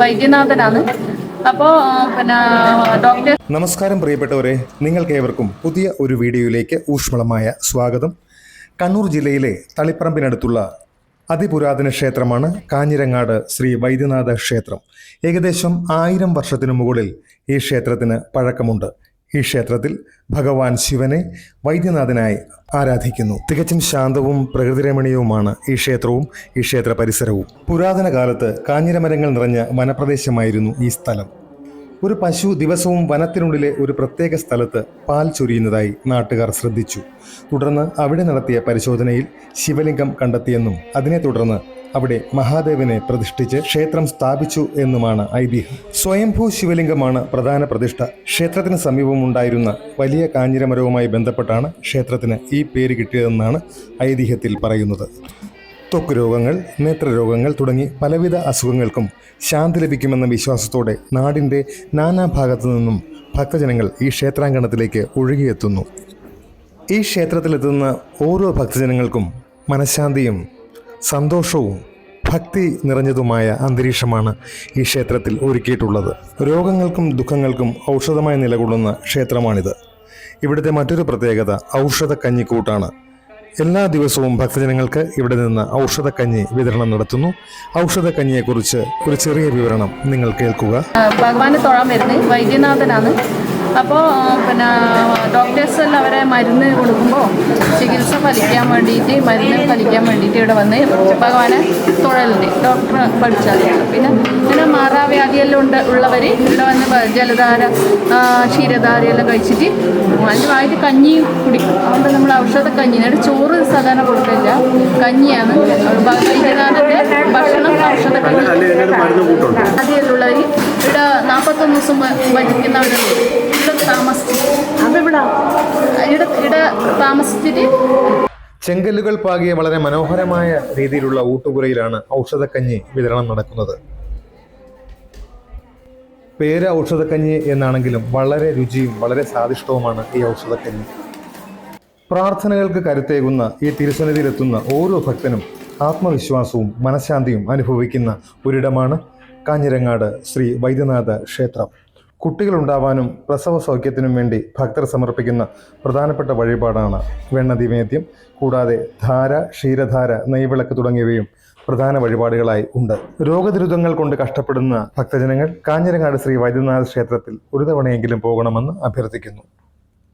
വൈദ്യനാഥനാണ്. അപ്പോൾ ഡോക്ടർ. നമസ്കാരം പ്രിയപ്പെട്ടവരെ, നിങ്ങൾക്കേവർക്കും പുതിയ ഒരു വീഡിയോയിലേക്ക് ഊഷ്മളമായ സ്വാഗതം. കണ്ണൂർ ജില്ലയിലെ തളിപ്പറമ്പിനടുത്തുള്ള അതിപുരാതന ക്ഷേത്രമാണ് കാഞ്ഞിരങ്ങാട് ശ്രീ വൈദ്യനാഥ ക്ഷേത്രം. ഏകദേശം 1000 വർഷത്തിനു മുകളിൽ ഈ ക്ഷേത്രത്തിന് പഴക്കമുണ്ട്. ഈ ക്ഷേത്രത്തിൽ ഭഗവാൻ ശിവനെ വൈദ്യനാഥനായി ആരാധിക്കുന്നു. തികച്ചും ശാന്തവും പ്രകൃതിരമണീയവുമാണ് ഈ ക്ഷേത്രവും ഈ ക്ഷേത്ര പരിസരവും. പുരാതന കാലത്ത് കാഞ്ഞിരമരങ്ങൾ നിറഞ്ഞ വനപ്രദേശമായിരുന്നു ഈ സ്ഥലം. ഒരു പശു ദിവസവും വനത്തിനുള്ളിലെ ഒരു പ്രത്യേക സ്ഥലത്ത് പാൽ ചൊരിയുന്നതായി നാട്ടുകാർ ശ്രദ്ധിച്ചു. തുടർന്ന് അവിടെ നടത്തിയ പരിശോധനയിൽ ശിവലിംഗം കണ്ടെത്തിയെന്നും അതിനെ തുടർന്ന് അവിടെ മഹാദേവനെ പ്രതിഷ്ഠിച്ച് ക്ഷേത്രം സ്ഥാപിച്ചു എന്നുമാണ് ഐതിഹ്യം. സ്വയംഭൂ ശിവലിംഗമാണ് പ്രധാന പ്രതിഷ്ഠ. ക്ഷേത്രത്തിന് സമീപമുണ്ടായിരുന്ന വലിയ കാഞ്ഞിരമരവുമായി ബന്ധപ്പെട്ടാണ് ക്ഷേത്രത്തിന് ഈ പേര് കിട്ടിയതെന്നാണ് ഐതിഹ്യത്തിൽ പറയുന്നത്. ത്വക്ക് രോഗങ്ങൾ, നേത്രരോഗങ്ങൾ തുടങ്ങി പലവിധ അസുഖങ്ങൾക്കും ശാന്തി ലഭിക്കുമെന്ന വിശ്വാസത്തോടെ നാടിൻ്റെ നാനാഭാഗത്തു നിന്നും ഭക്തജനങ്ങൾ ഈ ക്ഷേത്രാങ്കണത്തിലേക്ക് ഒഴുകിയെത്തുന്നു. ഈ ക്ഷേത്രത്തിലെത്തുന്ന ഓരോ ഭക്തജനങ്ങൾക്കും മനഃശാന്തിയും സന്തോഷവും ഭക്തി നിറഞ്ഞതുമായ അന്തരീക്ഷമാണ് ഈ ക്ഷേത്രത്തിൽ ഒരുക്കിയിട്ടുള്ളത്. രോഗങ്ങൾക്കും ദുഃഖങ്ങൾക്കും ഔഷധമായി നിലകൊള്ളുന്ന ക്ഷേത്രമാണിത്. ഇവിടുത്തെ മറ്റൊരു പ്രത്യേകത ഔഷധക്കഞ്ഞിക്കൂട്ടാണ്. എല്ലാ ദിവസവും ഭക്തജനങ്ങൾക്ക് ഇവിടെ നിന്ന് ഔഷധക്കഞ്ഞി വിതരണം നടത്തുന്നു. ഔഷധക്കഞ്ഞിയെക്കുറിച്ച് ഒരു ചെറിയ വിവരണം നിങ്ങൾ കേൾക്കുക. ഭഗവാനെ തൊഴാൻ വരുന്നത് വൈദ്യനാഥനാണ്. അപ്പോൾ ഡോക്ടേഴ്സ് എല്ലാം അവരെ മരുന്ന് കൊടുക്കുമ്പോൾ ചികിത്സ ഫലിക്കാൻ വേണ്ടിയിട്ട് ഇവിടെ വന്ന് ഭഗവാനെ തൊഴലുണ്ട്. ഡോക്ടർ പഠിച്ചാൽ പിന്നെ മാറാവ്യാധിയെല്ലാം ഉള്ളവർ ഇവിടെ വന്ന് ജലധാര, ക്ഷീരധാരയെല്ലാം കഴിച്ചിട്ട് അതിൻ്റെ കഞ്ഞി കുടിക്കും. അതുകൊണ്ട് നമ്മൾ ഔഷധക്കഞ്ഞി, ചോറ് സാധാരണ കൊടുക്കില്ല, കഞ്ഞിയാണ് വൈദ്യനാഥൻ്റെ ഭക്ഷണം. ഔഷധക്കഞ്ഞി ആദ്യമുള്ളവർ ഇവിടെ 41 ദിവസം ഭജിക്കുന്നവരുണ്ട്. ചെങ്കല്ലുകൾ പാകിയ വളരെ മനോഹരമായ രീതിയിലുള്ള ഊട്ടുപുരയിലാണ് ഔഷധക്കഞ്ഞി വിതരണം നടക്കുന്നത്. പേര് ഔഷധക്കഞ്ഞി എന്നാണെങ്കിലും വളരെ രുചിയും വളരെ സ്വാദിഷ്ടവുമാണ് ഈ ഔഷധക്കഞ്ഞി. പ്രാർത്ഥനകൾക്ക് കരുത്തേകുന്ന ഈ തിരുസന്നിധിയിലെത്തുന്ന ഓരോ ഭക്തനും ആത്മവിശ്വാസവും മനഃശാന്തിയും അനുഭവിക്കുന്ന ഒരിടമാണ് കാഞ്ഞിരങ്ങാട് ശ്രീ വൈദ്യനാഥ ക്ഷേത്രം. കുട്ടികളുണ്ടാവാനും പ്രസവ സൗഖ്യത്തിനും വേണ്ടി ഭക്തർ സമർപ്പിക്കുന്ന പ്രധാനപ്പെട്ട വഴിപാടാണ് വെണ്ണനിവേദ്യം. കൂടാതെ ധാര, ക്ഷീരധാര, നെയ്വിളക്ക് തുടങ്ങിയവയും പ്രധാന വഴിപാടുകളായി ഉണ്ട്. രോഗദുരിതങ്ങൾ കൊണ്ട് കഷ്ടപ്പെടുന്ന ഭക്തജനങ്ങൾ കാഞ്ഞിരങ്ങാട് ശ്രീ വൈദ്യനാഥ ക്ഷേത്രത്തിൽ ഒരു തവണയെങ്കിലും പോകണമെന്ന് അഭ്യർത്ഥിക്കുന്നു.